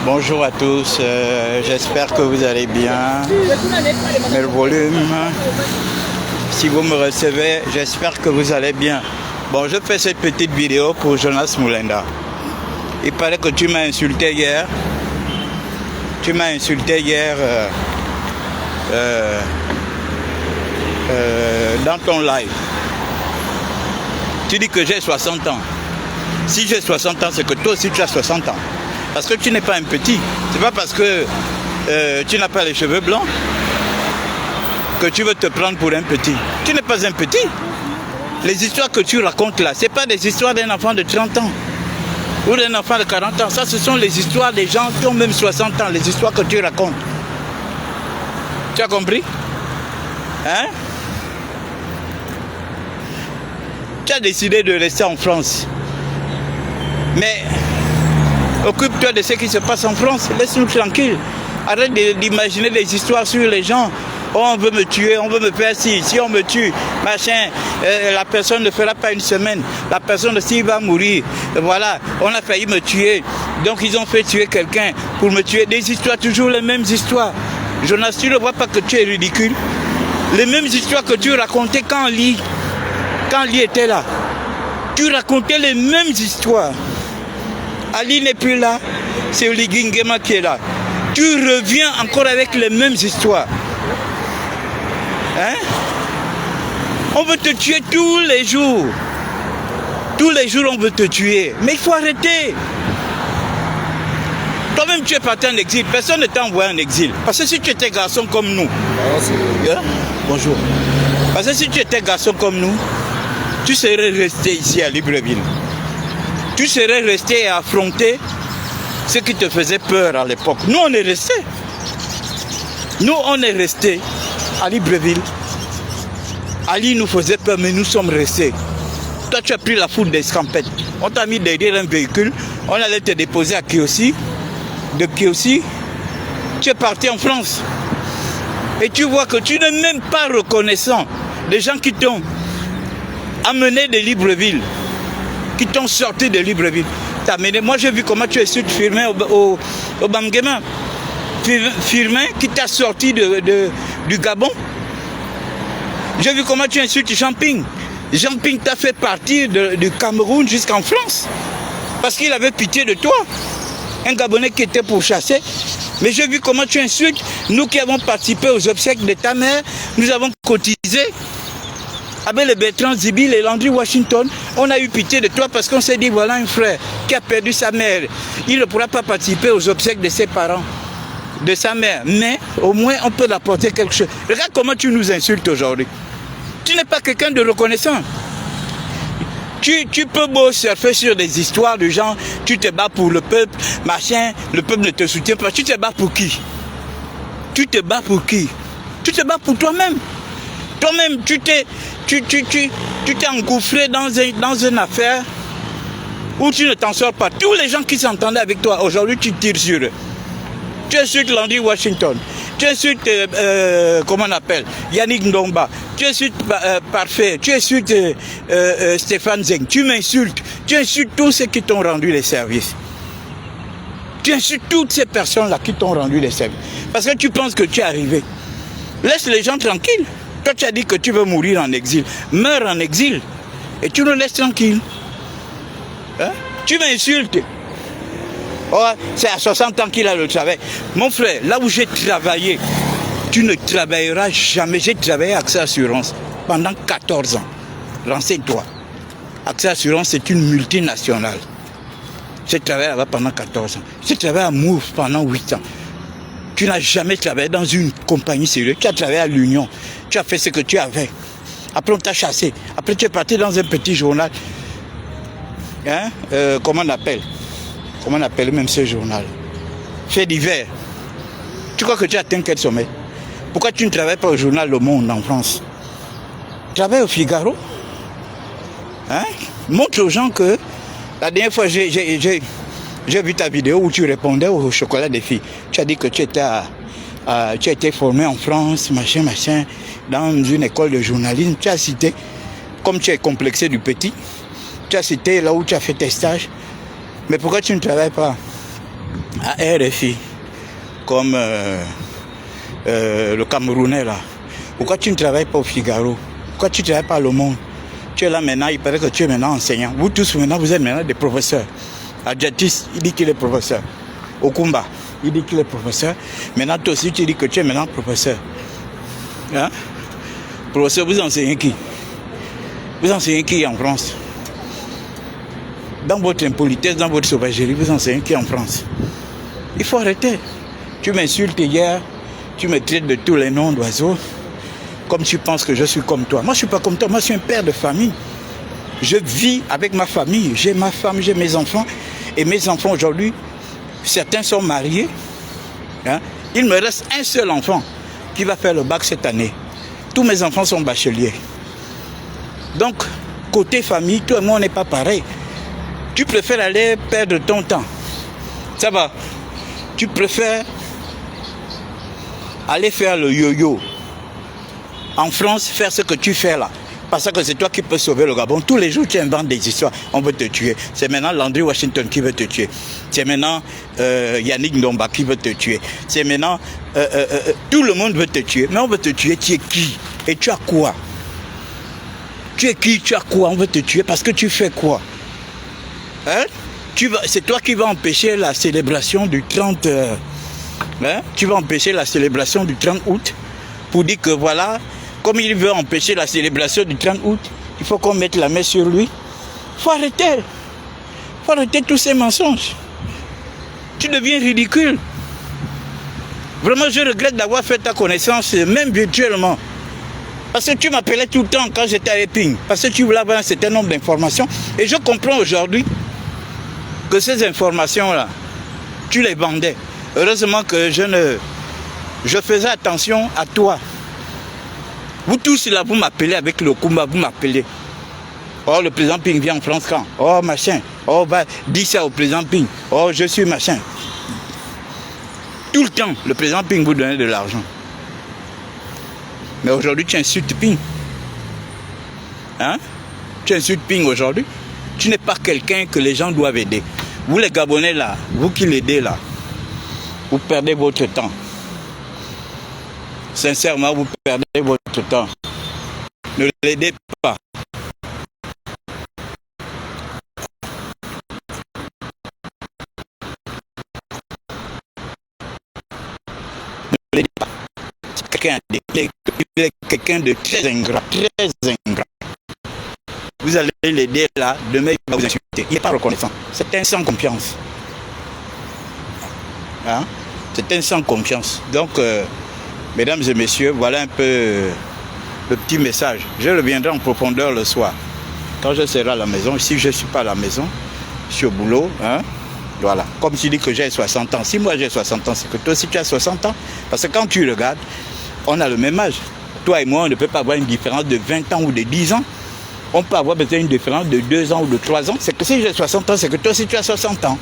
Bonjour à tous, j'espère que vous allez bien. Mais le volume, si vous me recevez, j'espère que vous allez bien. Bon, je fais cette petite vidéo pour Jonas Moulenda. Il paraît que tu m'as insulté hier. Tu m'as insulté hier dans ton live. Tu dis que j'ai 60 ans. Si j'ai 60 ans, c'est que toi aussi tu as 60 ans. Parce que tu n'es pas un petit. C'est pas parce que tu n'as pas les cheveux blancs que tu veux te prendre pour un petit. Tu n'es pas un petit. Les histoires que tu racontes là, ce n'est pas des histoires d'un enfant de 30 ans ou d'un enfant de 40 ans. Ça, ce sont les histoires des gens qui ont même 60 ans, les histoires que tu racontes. Tu as compris? Hein? Tu as décidé de rester en France. Mais occupe-toi de ce qui se passe en France. Laisse-nous tranquille. Arrête d'imaginer des histoires sur les gens. Oh, on veut me tuer, on veut me faire ci. Si on me tue, machin, la personne ne fera pas une semaine. La personne aussi va mourir. Voilà, on a failli me tuer. Donc ils ont fait tuer quelqu'un pour me tuer. Des histoires, toujours les mêmes histoires. Jonas, tu ne vois pas que tu es ridicule? Les mêmes histoires que tu racontais quand Ali était là. Tu racontais les mêmes histoires. Ali n'est plus là, c'est Oligui Nguema qui est là. Tu reviens encore avec les mêmes histoires. Hein? On veut te tuer tous les jours. Tous les jours, on veut te tuer. Mais il faut arrêter. Toi-même, tu es parti en exil. Personne ne t'a envoyé en exil. Parce que si tu étais garçon comme nous... Bonjour. Parce que si tu étais garçon comme nous, tu serais resté ici à Libreville. Tu serais resté et affronté ce qui te faisait peur à l'époque. Nous, on est restés. Nous, on est restés à Libreville. Ali nous faisait peur, mais nous sommes restés. Toi, tu as pris la foudre des scampettes. On t'a mis derrière un véhicule. On allait te déposer à Kiossi. De Kiossi, tu es parti en France. Et tu vois que tu n'es même pas reconnaissant des gens qui t'ont amené de Libreville, qui t'ont sorti de Libreville. Moi, j'ai vu comment tu es sur Firmin au Bamguema. Firmin qui t'a sorti du Gabon. J'ai vu comment tu insultes Jean-Ping. Jean-Ping t'a fait partir du Cameroun jusqu'en France. Parce qu'il avait pitié de toi. Un Gabonais qui était pourchassé. Mais j'ai vu comment tu insultes. Nous qui avons participé aux obsèques de ta mère, nous avons cotisé. Avec le Bertrand Zibil et Landry Washington, on a eu pitié de toi parce qu'on s'est dit, voilà un frère qui a perdu sa mère. Il ne pourra pas participer aux obsèques de ses parents, de sa mère. Mais au moins, on peut apporter quelque chose. Regarde comment tu nous insultes aujourd'hui. Tu n'es pas quelqu'un de reconnaissant. Tu peux beau surfer sur des histoires de gens, tu te bats pour le peuple, machin, le peuple ne te soutient pas. Tu te bats pour qui? Tu te bats pour qui? Tu te bats pour toi-même. Toi-même, tu t'es engouffré dans une affaire où tu ne t'en sors pas. Tous les gens qui s'entendaient avec toi, aujourd'hui, tu tires sur eux. Tu insultes Landry Washington. Tu insultes, comment on appelle, Yannick Ndomba. Tu insultes Parfait. Tu insultes Stéphane Zeng. Tu m'insultes. Tu insultes tous ceux qui t'ont rendu les services. Tu insultes toutes ces personnes-là qui t'ont rendu les services. Parce que tu penses que tu es arrivé. Laisse les gens tranquilles. Toi, tu as dit que tu veux mourir en exil. Meurs en exil. Et tu nous laisses tranquille. Hein? Tu m'insultes. Oh, c'est à 60 ans qu'il a le travail. Mon frère, là où j'ai travaillé, tu ne travailleras jamais. J'ai travaillé à AXA Assurance pendant 14 ans. Renseigne-toi. AXA Assurance, c'est une multinationale. J'ai travaillé là-bas pendant 14 ans. J'ai travaillé à Move pendant 8 ans. Tu n'as jamais travaillé dans une compagnie sérieuse. Tu as travaillé à l'Union. Tu as fait ce que tu avais. Après, on t'a chassé. Après, tu es parti dans un petit journal. Hein? Comment on appelle même ce journal? Fait divers. Tu crois que tu atteins quel sommet? Pourquoi tu ne travailles pas au journal Le Monde en France? Travaille au Figaro. Hein? Montre aux gens que la dernière fois, j'ai vu ta vidéo où tu répondais au chocolat des filles. Tu as dit que tu as été formé en France, machin, dans une école de journalisme. Tu as cité, comme tu es complexé du petit, Tu as cité là où tu as fait tes stages. Mais pourquoi tu ne travailles pas à RFI, comme le Camerounais là? Pourquoi tu ne travailles pas au Figaro? Pourquoi tu ne travailles pas à Le Monde? Tu es là maintenant, il paraît que tu es maintenant enseignant. Vous tous maintenant, vous êtes maintenant des professeurs. Adjatis, il dit qu'il est professeur. Okumba, il dit qu'il est professeur. Maintenant, toi aussi, tu dis que tu es maintenant professeur. Hein? Professeur, vous enseignez qui? Vous enseignez qui en France? Dans votre impolitesse, dans votre sauvagerie, vous enseignez qui en France? Il faut arrêter. Tu m'insultes hier, tu me traites de tous les noms d'oiseaux, comme tu penses que je suis comme toi. Moi, je ne suis pas comme toi, moi, je suis un père de famille. Je vis avec ma famille, j'ai ma femme, j'ai mes enfants. Et mes enfants aujourd'hui, certains sont mariés. Hein? Il me reste un seul enfant qui va faire le bac cette année. Tous mes enfants sont bacheliers. Donc, côté famille, toi et moi, on n'est pas pareil. Tu préfères aller perdre ton temps. Ça va. Tu préfères aller faire le yo-yo. En France, faire ce que tu fais là. Parce que c'est toi qui peux sauver le Gabon. Tous les jours, tu inventes des histoires. On veut te tuer. C'est maintenant Landry Washington qui veut te tuer. C'est maintenant Yannick Ndomba qui veut te tuer. C'est maintenant... tout le monde veut te tuer. Mais on veut te tuer. Tu es qui? Et tu as quoi? Tu es qui? Tu as quoi? On veut te tuer parce que tu fais quoi? Hein? C'est toi qui vas empêcher la célébration du 30... hein? Tu vas empêcher la célébration du 30 août pour dire que voilà... Comme il veut empêcher la célébration du 30 août, il faut qu'on mette la main sur lui. Il faut arrêter tous ces mensonges. Tu deviens ridicule. Vraiment, je regrette d'avoir fait ta connaissance, même virtuellement. Parce que tu m'appelais tout le temps quand j'étais à Eping. Parce que tu voulais avoir un certain nombre d'informations. Et je comprends aujourd'hui que ces informations-là, tu les vendais. Heureusement que je faisais attention à toi. Vous tous là, vous m'appelez avec le Kumba, vous m'appelez. Oh, le président Ping vient en France quand? Oh, machin. Oh, va, dis ça au président Ping. Oh, je suis machin. Tout le temps, le président Ping vous donnait de l'argent. Mais aujourd'hui, tu insultes Ping. Hein? Tu insultes Ping aujourd'hui. Tu n'es pas quelqu'un que les gens doivent aider. Vous les Gabonais là, vous qui l'aidez là, vous perdez votre temps. Sincèrement, vous perdez votre temps. Ne l'aidez pas. Ne l'aidez pas. C'est quelqu'un de très ingrat, très ingrat. Vous allez l'aider là, demain il va vous insulter. Il n'est pas reconnaissant. C'est un sans confiance. Hein? C'est un sans confiance. Donc, mesdames et messieurs, voilà un peu le petit message. Je reviendrai en profondeur le soir. Quand je serai à la maison, si je ne suis pas à la maison, je suis au boulot. Hein? Voilà. Comme tu dis que j'ai 60 ans. Si moi j'ai 60 ans, c'est que toi aussi tu as 60 ans. Parce que quand tu regardes, on a le même âge. Toi et moi, on ne peut pas avoir une différence de 20 ans ou de 10 ans. On peut avoir peut-être une différence de 2 ans ou de 3 ans. C'est que si j'ai 60 ans, c'est que toi aussi tu as 60 ans.